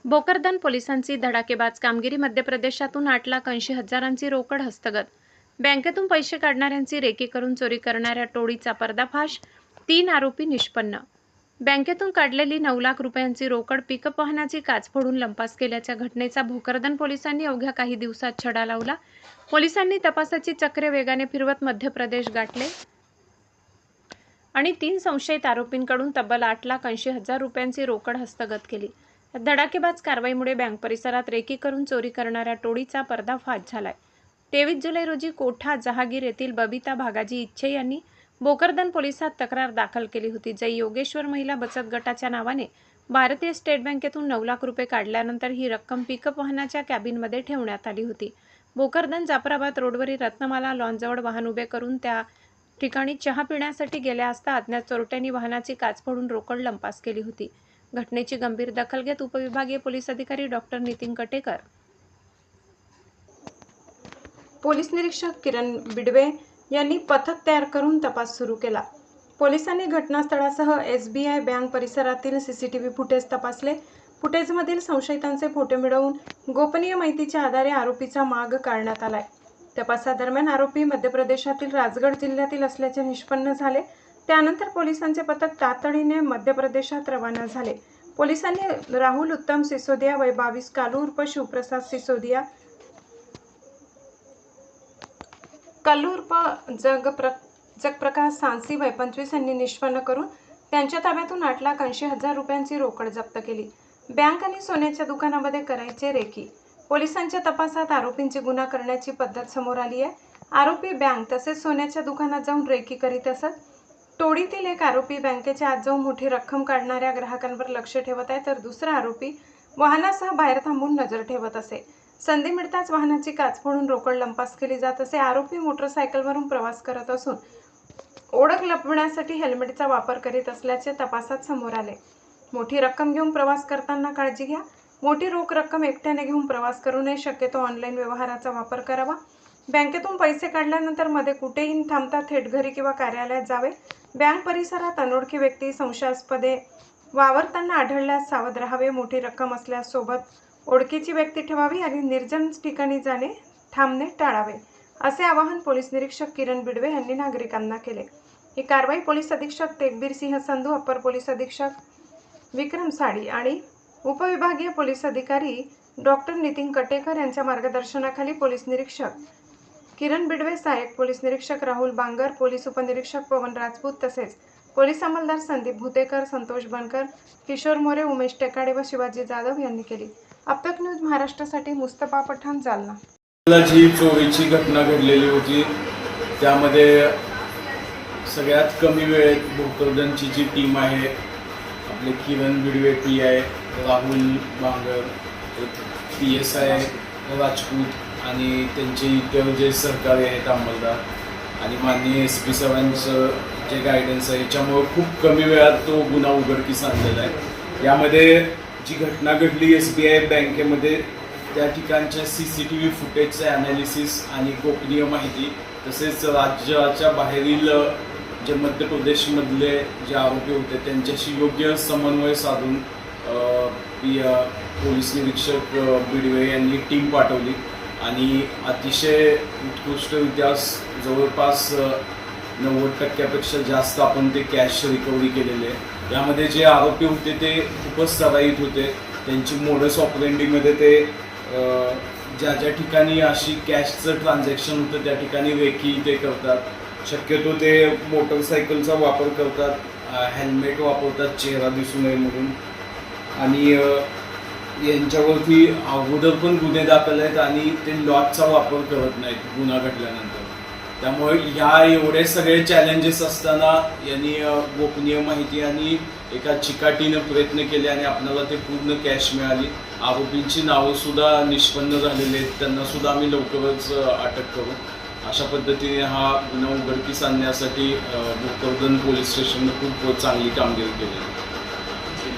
भोकरदन पोलिसांची धडाकेबाज कामगिरी. मध्य प्रदेशातून 8,80,000ची रोकड हस्तगत. बँकेतून पैसे काढणाऱ्यांची रेकी करून चोरी करणाऱ्या टोळीचा पर्दाफाश. 3 आरोपी निष्पन्न. बँकेतून काढलेली 9 लाख रुपयांची रोकड पिकअप वाहनाची काच फोडून लंपास केल्याच्या घटनेचा भोकरदन पोलिसांनी अवघ्या काही दिवसात छडा लावला. पोलिसांनी तपासाची चक्रे वेगाने फिरवत मध्य प्रदेश गाठले आणि 3 संशयित आरोपींकडून तब्बल 8,80,000 रुपयांची रोकड हस्तगत केली. धडाकेबाज कारवाईमुळे बँक परिसरात रेकी करून चोरी करणाऱ्या टोळीचा पर्दाफाश झालाय. 23 जुलै रोजी कोठा जहागीर येथील बबिता भागाजी इच्छे यांनी भोकरदन पोलिसात तक्रार दाखल केली होती. जय योगेश्वर महिला बचत गटाच्या नावाने भारतीय स्टेट बँकेतून 9 लाख रुपये काढल्यानंतर ही रक्कम पिकअप वाहनाच्या कॅबिनमध्ये ठेवण्यात आली होती. भोकरदन जाफराबाद रोडवरील रत्नमाला लॉनजवळ वाहन उभे करून त्या ठिकाणी चहा पिण्यासाठी गेल्या असता अज्ञात चोरट्यांनी वाहनाची काच फोडून रोकड लंपास केली होती. घटनेची गंभीर दखल घेत उपविभागीय पोलीस अधिकारी डॉक्टर नितीन कटेकर, पोलीस निरीक्षक किरण बिडवे यांनी पथक तयार करून तपास सुरू केला. पोलिसांनी घटनास्थळासह SBI बँक परिसरातील CCTV फुटेज तपासले. फुटेजमधील संशयितांचे फोटो मिळवून गोपनीय माहितीच्या आधारे आरोपीचा माग काढण्यात आलाय. तपासादरम्यान आरोपी मध्य प्रदेशातील राजगड जिल्ह्यातील असल्याचे निष्पन्न झाले. त्यानंतर पोलिसांचे पथक तातडीने मध्य प्रदेशात रवाना झाले. पोलिसांनी राहुल उत्तम सिसोदिया वय 22, कालू उर्फ शिवप्रसाद सिसोदिया, कल्लू उर्फ जगप्रकाश सांसी वय 25 यांनी निष्पन्न करून त्यांच्या ताब्यातून 8,80,000 रुपयांची रोकड जप्त केली. बँक आणि सोन्याच्या दुकानामध्ये करायचे रेकी. पोलिसांच्या तपासात आरोपींची गुन्हा करण्याची पद्धत समोर आली आहे. आरोपी बँक तसेच सोन्याच्या दुकानात जाऊन रेकी करीत असत. टोळीतील एक आरोपी बँकेच्या आत जाऊन मोठी रक्कम काढणाऱ्या ग्राहकांवर लक्ष ठेवत आहे, तर दुसरा आरोपी वाहनासह बाहेर थांबून नजर ठेवत असे. संधी मिळताच वाहनाची काच फोडून रोकड लंपास केली जात असे. आरोपी मोटरसायकलवरून प्रवास करत असून ओळख लपवण्यासाठी हेल्मेटचा वापर करीत असल्याचे तपासात समोर आले. मोठी रक्कम घेऊन प्रवास करताना काळजी घ्या. मोठी रोख रक्कम एकट्याने घेऊन प्रवास करू नये. शक्यतो ऑनलाईन व्यवहाराचा वापर करावा. बँकेतून पैसे काढल्यानंतर मध्ये कुठेही थांबता थेट घरी किंवा कार्यालयात जावे. बँक परिसरात अनोळखी व्यक्ती संशयास्पदे वावरताना आढळल्यास सावध राहावे. मोठी रक्कम असल्यास सोबत ओळखीची व्यक्ती ठेवावी आणि निर्जन ठिकाणी थांबणे टाळावे, असे आवाहन पोलीस निरीक्षक किरण बिडवे यांनी नागरिकांना केले. ही कारवाई पोलीस अधीक्षक तेगबीर सिंह संधू, अप्पर पोलीस अधीक्षक विक्रम साडी आणि उपविभागीय पोलीस अधिकारी डॉक्टर नितीन कटेकर यांच्या मार्गदर्शनाखाली पोलीस निरीक्षक किरण बिडवे, सहाय्यक पोलीस निरीक्षक राहुल बांगर, पोलीस उपनिरीक्षक पवन राजपूत तसेच पोलीस अंमलदार संदीप भुतेकर, संतोष बनकर, किशोर मोरे, उमेश टेकाडे व शिवाजी जाधव यांनी केली. अपतक न्यूज महाराष्ट्रासाठी मुस्तफा पठाण, जालना. जी चोरीची घटना घडलेली होती त्यामध्ये सगळ्यात कमी वेळेत भोकरदनची जी टीम आहे, आपले किरण बिडवे PI, राहुल बांगर PSI राजपूत आणि त्यांचे इतर जे सहकारी आहेत अंमलदार आणि माननीय SP साहेबांचं जे गायडन्स आहे, याच्यामुळे खूप कमी वेळात तो गुन्हा उघडकीस आणलेला आहे. यामध्ये जी घटना घडली SBI बँकेमध्ये, त्या ठिकाणच्या CCTV फुटेजचे ॲनालिसिस आणि गोपनीय माहिती तसेच राज्याच्या बाहेरील जे मध्य प्रदेशमधले जे आरोपी होते त्यांच्याशी योग्य समन्वय साधून पोलीस निरीक्षक बिडवे यांनी टीम पाठवली आणि अतिशय उत्कृष्टरित्या जवळपास 90% जास्त आपण ते कॅश रिकव्हरी केलेले आहे. यामध्ये जे आरोपी होते ते खूपच सराईत होते. त्यांची मोडस ऑपरेंडीमध्ये ते ज्या ज्या ठिकाणी अशी कॅशचं ट्रान्झॅक्शन होतं त्या ठिकाणी रेकी ते करतात. शक्यतो ते मोटरसायकलचा वापर करतात, हेल्मेट वापरतात चेहरा दिसू नये म्हणून आणि यांच्यावरती अगोदर पण गुन्हे दाखल आहेत आणि ते लॉकचा वापर करत नाहीत गुन्हा घडल्यानंतर. त्यामुळे ह्या एवढे सगळे चॅलेंजेस असताना यांनी गोपनीय माहिती आणि एका चिकाटीनं प्रयत्न केले आणि आपल्याला ते पूर्ण कॅश मिळाली. आरोपींची नावंसुद्धा निष्पन्न झालेली आहेत, त्यांनासुद्धा आम्ही लवकरच अटक करू. अशा पद्धतीने हा गुन्हा उघडकीस आणण्यासाठी भोकरदन पोलीस स्टेशननं खूप चांगली कामगिरी केली.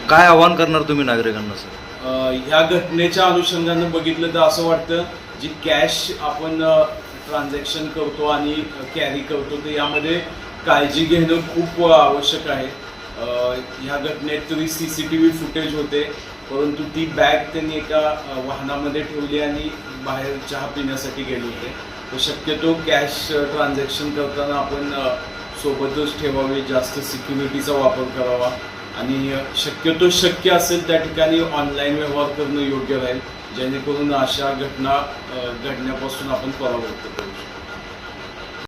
काय आवाहन करणार तुम्ही नागरिकांना सर? ह्या घटनेच्या अनुषंगानं बघितलं तर असं वाटतं जी कॅश आपण ट्रान्झॅक्शन करतो आणि कॅरी करतो तर यामध्ये काळजी घेणं खूप आवश्यक आहे. ह्या घटनेत तरी CCTV फुटेज होते परंतु ती बॅग त्यांनी एका वाहनामध्ये ठेवली आणि बाहेर चहा पिण्यासाठी गेले होते. तर शक्यतो कॅश ट्रान्झॅक्शन करताना आपण सोबतच ठेवावे, जास्त सिक्युरिटीचा वापर करावा आणि शक्यतो शक्य असेल त्या ठिकाणी ऑनलाईन व्यवहार करणं योग्य राहील, जेणेकरून अशा घटना घडण्यापासून आपण परावृत्त करू शकतो.